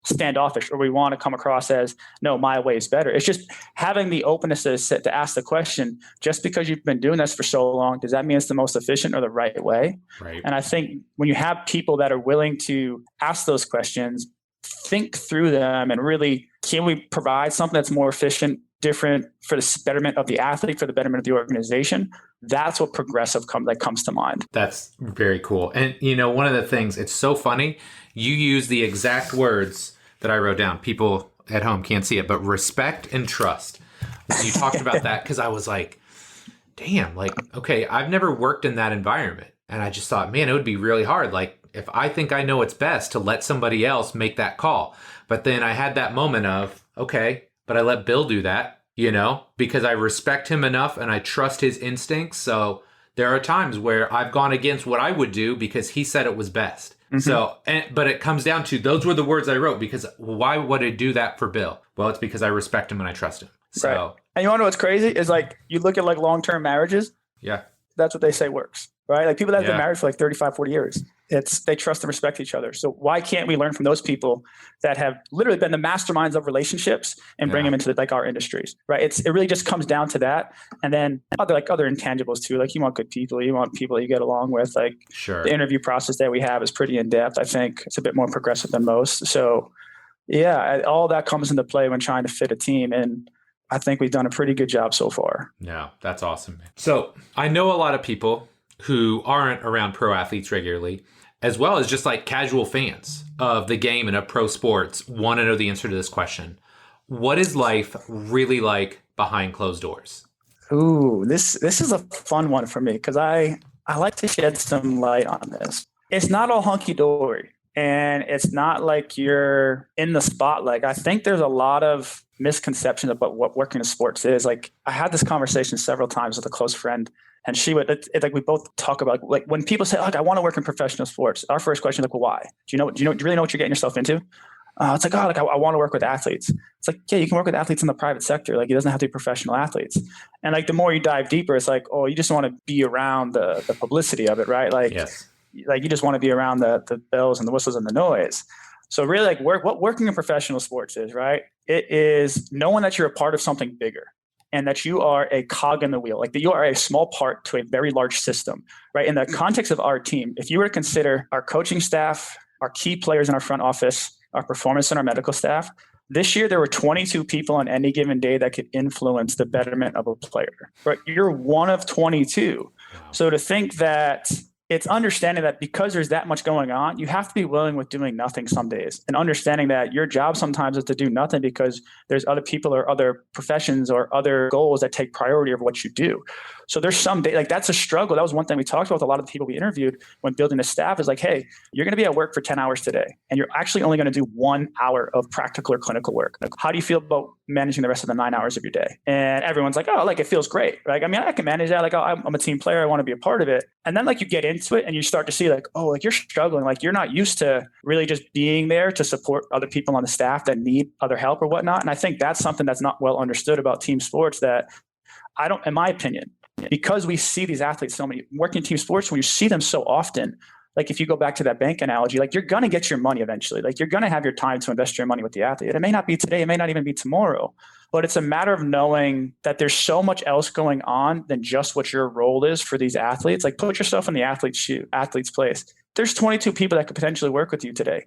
standoffish or we want to come across as, no, my way is better. It's just having the openness to ask the question, just because you've been doing this for so long, does that mean it's the most efficient or the right way? Right. And I think when you have people that are willing to ask those questions, think through them, and really, can we provide something that's more efficient, different, for the betterment of the athlete, for the betterment of the organization? That's what progressive comes to mind. That's very cool. And one of the things, it's so funny, you use the exact words that I wrote down. People at home can't see it, but respect and trust. You talked about that because I was like, damn, like, okay, I've never worked in that environment. And I just thought, man, it would be really hard. Like, if I think I know it's best to let somebody else make that call. But then I had that moment of, okay, but I let Bill do that, because I respect him enough and I trust his instincts. So there are times where I've gone against what I would do because he said it was best. Mm-hmm. So, but it comes down to, those were the words I wrote, because why would I do that for Bill? Well, it's because I respect him and I trust him. So, right. And you want to know what's crazy is like, you look at like long-term marriages. Yeah. That's what they say works, right? Like people that have been married for like 35, 40 years, they trust and respect each other. So why can't we learn from those people that have literally been the masterminds of relationships and bring them into like our industries, right? It really just comes down to that. And then other intangibles too. Like you want good people, you want people that you get along with. Like the interview process that we have is pretty in depth. I think it's a bit more progressive than most. So yeah, all that comes into play when trying to fit a team. And I think we've done a pretty good job so far. Yeah, that's awesome. So I know a lot of people who aren't around pro athletes regularly, as well as just like casual fans of the game and of pro sports, want to know the answer to this question. What is life really like behind closed doors? Ooh, this is a fun one for me because I like to shed some light on this. It's not all hunky-dory, and it's not like you're in the spotlight. I think there's a lot of misconceptions about what working in sports is. Like I had this conversation several times with a close friend, and she would, like we both talk about like when people say, like, I want to work in professional sports, our first question is like, well, why? Do you really know what you're getting yourself into? It's like, oh, like I want to work with athletes. It's like, yeah, you can work with athletes in the private sector. Like it doesn't have to be professional athletes. And like the more you dive deeper, it's like, oh, you just want to be around the publicity of it, right? Like, like you just want to be around the bells and the whistles and the noise. So really, like what working in professional sports is, right? It is knowing that you're a part of something bigger and that you are a cog in the wheel, like that you are a small part to a very large system, right? In the context of our team, if you were to consider our coaching staff, our key players in our front office, our performance and our medical staff, this year there were 22 people on any given day that could influence the betterment of a player, right? You're one of 22. Wow. So to think that it's understanding that because there's that much going on, you have to be willing with doing nothing some days, and understanding that your job sometimes is to do nothing because there's other people or other professions or other goals that take priority over what you do. So there's some day, like that's a struggle. That was one thing we talked about with a lot of the people we interviewed when building the staff is like, hey, you're going to be at work for 10 hours today, and you're actually only going to do 1 hour of practical or clinical work. Like, how do you feel about managing the rest of the 9 hours of your day? And everyone's like, oh, like it feels great. Like, I mean, I can manage that. Like, oh, I'm a team player. I want to be a part of it. And then like you get into it and you start to see like, oh, like you're struggling. Like you're not used to really just being there to support other people on the staff that need other help or whatnot. And I think that's something that's not well understood about team sports that in my opinion, because we see these athletes so many working team sports, when you see them so often, like if you go back to that bank analogy, like you're going to get your money eventually. Like you're going to have your time to invest your money with the athlete. It may not be today. It may not even be tomorrow, but it's a matter of knowing that there's so much else going on than just what your role is for these athletes. Like put yourself in the athlete's place. There's 22 people that could potentially work with you today.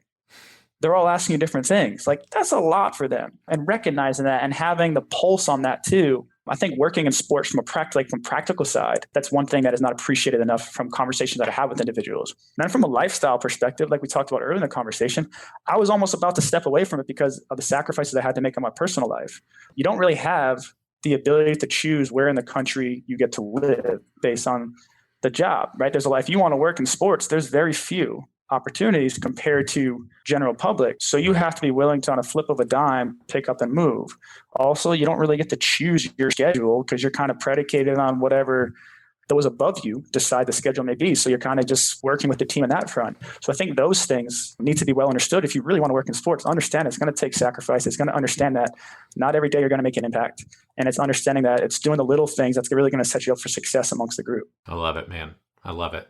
they're all asking you different things. Like that's a lot for them. And recognizing that and having the pulse on that too. I think working in sports from practical side, that's one thing that is not appreciated enough from conversations that I have with individuals. And then from a lifestyle perspective, like we talked about earlier in the conversation, I was almost about to step away from it because of the sacrifices I had to make in my personal life. You don't really have the ability to choose where in the country you get to live based on the job, right? There's a lot. If you want to work in sports, there's very few opportunities compared to general public. So you have to be willing to, on a flip of a dime, pick up and move. Also, you don't really get to choose your schedule because you're kind of predicated on whatever those above you decide the schedule may be. So you're kind of just working with the team in that front. So I think those things need to be well understood. If you really want to work in sports, understand it's going to take sacrifice. It's going to understand that not every day you're going to make an impact. And it's understanding that it's doing the little things that's really going to set you up for success amongst the group. I love it, man. I love it.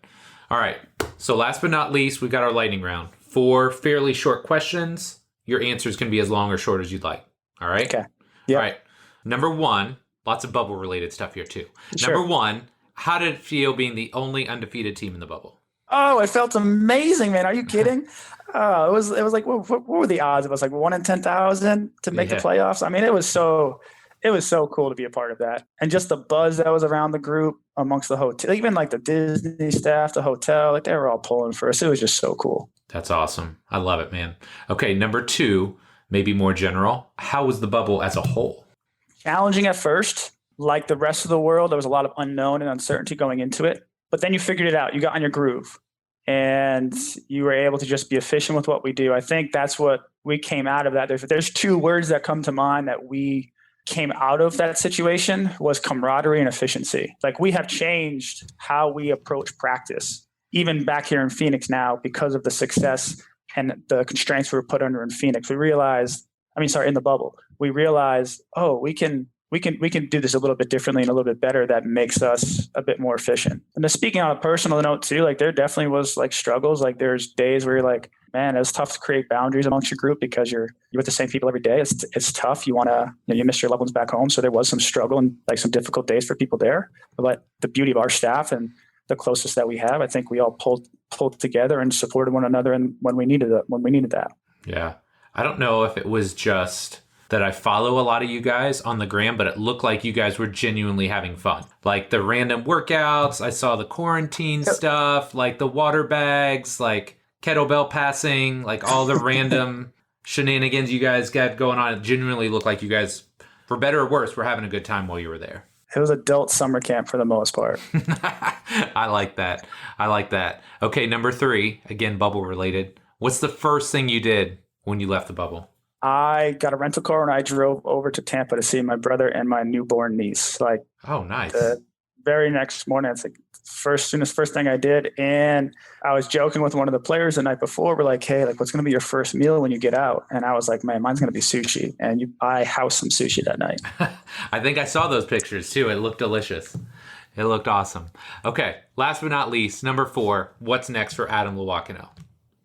All right. So last but not least, we've got our lightning round. 4 fairly short questions. Your answers can be as long or short as you'd like. All right? Okay. Yeah. All right. Number 1, lots of bubble related stuff here too. Sure. Number 1, how did it feel being the only undefeated team in the bubble? Oh, it felt amazing, man. Are you kidding? It was like, what were the odds? It was like 1 in 10,000 to make the playoffs. I mean, it was so cool to be a part of that. And just the buzz that was around the group amongst the hotel, even like the Disney staff, the hotel, like they were all pulling for us. It was just so cool. That's awesome. I love it, man. Okay. Number 2, maybe more general. How was the bubble as a whole? Challenging at first. Like the rest of the world, there was a lot of unknown and uncertainty going into it. But then you figured it out. You got on your groove. And you were able to just be efficient with what we do. I think that's what we came out of that. There's 2 words that come to mind that we came out of that situation was camaraderie and efficiency. Like we have changed how we approach practice, even back here in Phoenix now, because of the success and the constraints we were put under in Phoenix. In the bubble, we realized, we can do this a little bit differently and a little bit better. That makes us a bit more efficient. And then speaking on a personal note too, like there definitely was like struggles. Like there's days where you're like, man, it's tough to create boundaries amongst your group because you're with the same people every day. It's tough. You want to, you miss your loved ones back home. So there was some struggle and like some difficult days for people there. But the beauty of our staff and the closest that we have, I think we all pulled together and supported one another. And when we needed that. Yeah. I don't know if it was just that I follow a lot of you guys on the gram, but it looked like you guys were genuinely having fun. Like the random workouts, I saw the quarantine stuff, like the water bags, like kettlebell passing, like all the random shenanigans you guys got going on. It genuinely looked like you guys, for better or worse, were having a good time while you were there. It was adult summer camp for the most part. I like that. Okay, number 3, again, bubble related. What's the first thing you did when you left the bubble? I got a rental car and I drove over to Tampa to see my brother and my newborn niece. Like, oh, nice. The very next morning, it's like first thing I did. And I was joking with one of the players the night before. We're like, hey, like, what's going to be your first meal when you get out? And I was like, man, mine's going to be sushi. And I housed some sushi that night. I think I saw those pictures too. It looked delicious. It looked awesome. Okay. Last but not least, number 4, what's next for Adam Loiacono?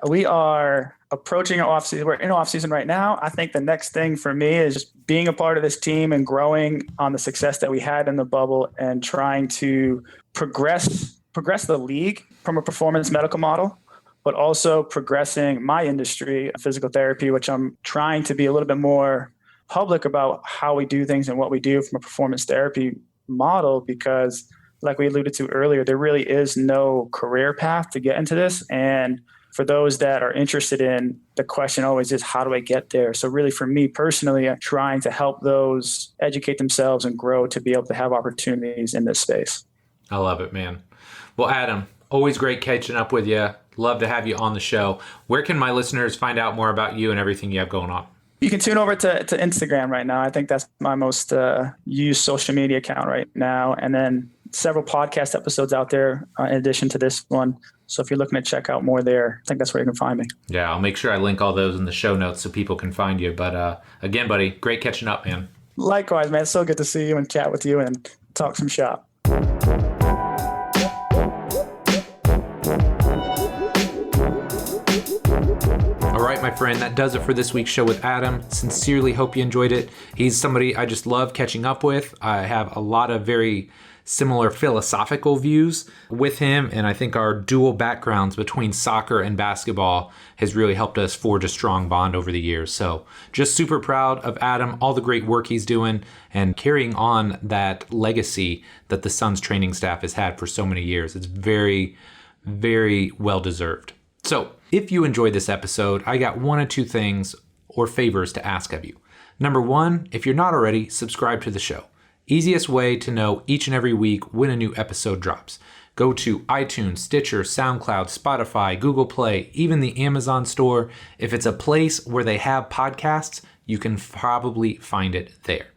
We are approaching an off season. We're in off season right now. I think the next thing for me is just being a part of this team and growing on the success that we had in the bubble and trying to progress the league from a performance medical model, but also progressing my industry, physical therapy, which I'm trying to be a little bit more public about how we do things and what we do from a performance therapy model, because like we alluded to earlier, there really is no career path to get into this. And for those that are interested in, the question always is, how do I get there? So really for me personally, I'm trying to help those educate themselves and grow to be able to have opportunities in this space. I love it, man. Well, Adam, always great catching up with you. Love to have you on the show. Where can my listeners find out more about you and everything you have going on? You can tune over to Instagram right now. I think that's my most used social media account right now. And then several podcast episodes out there in addition to this one. So if you're looking to check out more there, I think that's where you can find me. Yeah, I'll make sure I link all those in the show notes so people can find you. But again, buddy, great catching up, man. Likewise, man. It's so good to see you and chat with you and talk some shop. All right, my friend, that does it for this week's show with Adam. Sincerely hope you enjoyed it. He's somebody I just love catching up with. I have a lot of very similar philosophical views with him. And I think our dual backgrounds between soccer and basketball has really helped us forge a strong bond over the years. So just super proud of Adam, all the great work he's doing and carrying on that legacy that the Suns training staff has had for so many years. It's very, very well deserved. So if you enjoyed this episode, I got one or two things or favors to ask of you. Number one, if you're not already, subscribe to the show. Easiest way to know each and every week when a new episode drops. Go to iTunes, Stitcher, SoundCloud, Spotify, Google Play, even the Amazon store. If it's a place where they have podcasts, you can probably find it there.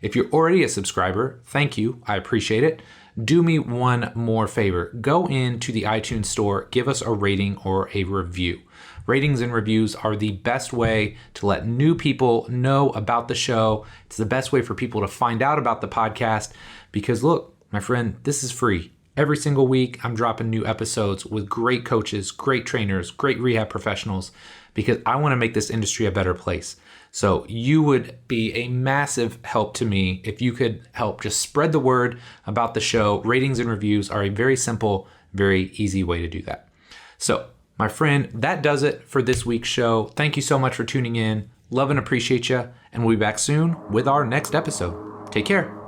If you're already a subscriber, thank you. I appreciate it. Do me one more favor. Go into the iTunes store, give us a rating or a review. Ratings and reviews are the best way to let new people know about the show. It's the best way for people to find out about the podcast because look, my friend, this is free. Every single week, I'm dropping new episodes with great coaches, great trainers, great rehab professionals because I want to make this industry a better place. So you would be a massive help to me if you could help just spread the word about the show. Ratings and reviews are a very simple, very easy way to do that. So my friend, that does it for this week's show. Thank you so much for tuning in. Love and appreciate you. And we'll be back soon with our next episode. Take care.